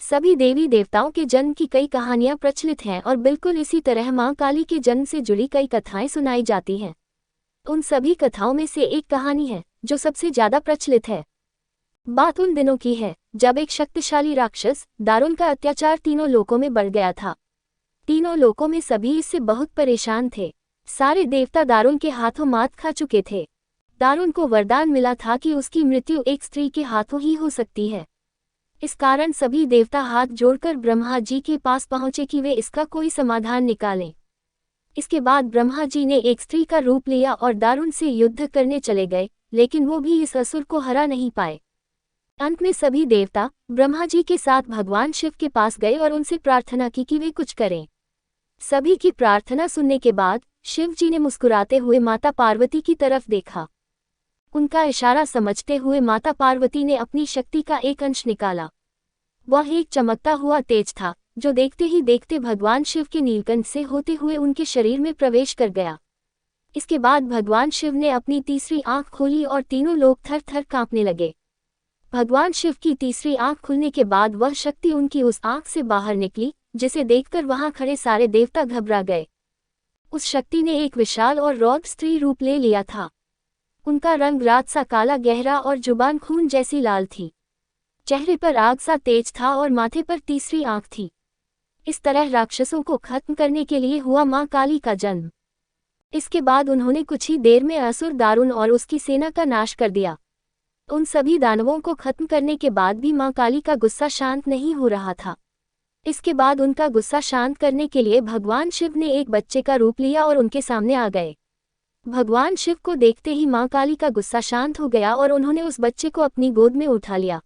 सभी देवी देवताओं के जन्म की कई कहानियां प्रचलित हैं और बिल्कुल इसी तरह मां काली के जन्म से जुड़ी कई कथाएं सुनाई जाती हैं। उन सभी कथाओं में से एक कहानी है जो सबसे ज्यादा प्रचलित है। बात उन दिनों की है जब एक शक्तिशाली राक्षस दारुण का अत्याचार तीनों लोकों में बढ़ गया था। तीनों लोकों में सभी इससे बहुत परेशान थे। सारे देवता दारुण के हाथों मात खा चुके थे। दारुण को वरदान मिला था कि उसकी मृत्यु एक स्त्री के हाथों ही हो सकती है। इस कारण सभी देवता हाथ जोड़कर ब्रह्मा जी के पास पहुंचे कि वे इसका कोई समाधान निकालें। इसके बाद ब्रह्मा जी ने एक स्त्री का रूप लिया और दारुण से युद्ध करने चले गए, लेकिन वो भी इस असुर को हरा नहीं पाए। अंत में सभी देवता ब्रह्मा जी के साथ भगवान शिव के पास गए और उनसे प्रार्थना की कि वे कुछ करें। सभी की प्रार्थना सुनने के बाद शिव जी ने मुस्कुराते हुए माता पार्वती की तरफ देखा। उनका इशारा समझते हुए माता पार्वती ने अपनी शक्ति का एक अंश निकाला। वह एक चमकता हुआ तेज था जो देखते ही देखते भगवान शिव के नीलकंठ से होते हुए उनके शरीर में प्रवेश कर गया। इसके बाद भगवान शिव ने अपनी तीसरी आंख खोली और तीनों लोग थर थर कांपने लगे। भगवान शिव की तीसरी आंख खुलने के बाद वह शक्ति उनकी उस आंख से बाहर निकली, जिसे देखकर वहां खड़े सारे देवता घबरा गए। उस शक्ति ने एक विशाल और रौद्र स्त्री रूप ले लिया था। उनका रंग रात सा काला गहरा और जुबान खून जैसी लाल थी। चेहरे पर आग सा तेज था और माथे पर तीसरी आंख थी। इस तरह राक्षसों को खत्म करने के लिए हुआ मां काली का जन्म। इसके बाद उन्होंने कुछ ही देर में असुर दारुण और उसकी सेना का नाश कर दिया। उन सभी दानवों को खत्म करने के बाद भी मां काली का गुस्सा शांत नहीं हो रहा था। इसके बाद उनका गुस्सा शांत करने के लिए भगवान शिव ने एक बच्चे का रूप लिया और उनके सामने आ गए। भगवान शिव को देखते ही मां काली का गुस्सा शांत हो गया और उन्होंने उस बच्चे को अपनी गोद में उठा लिया।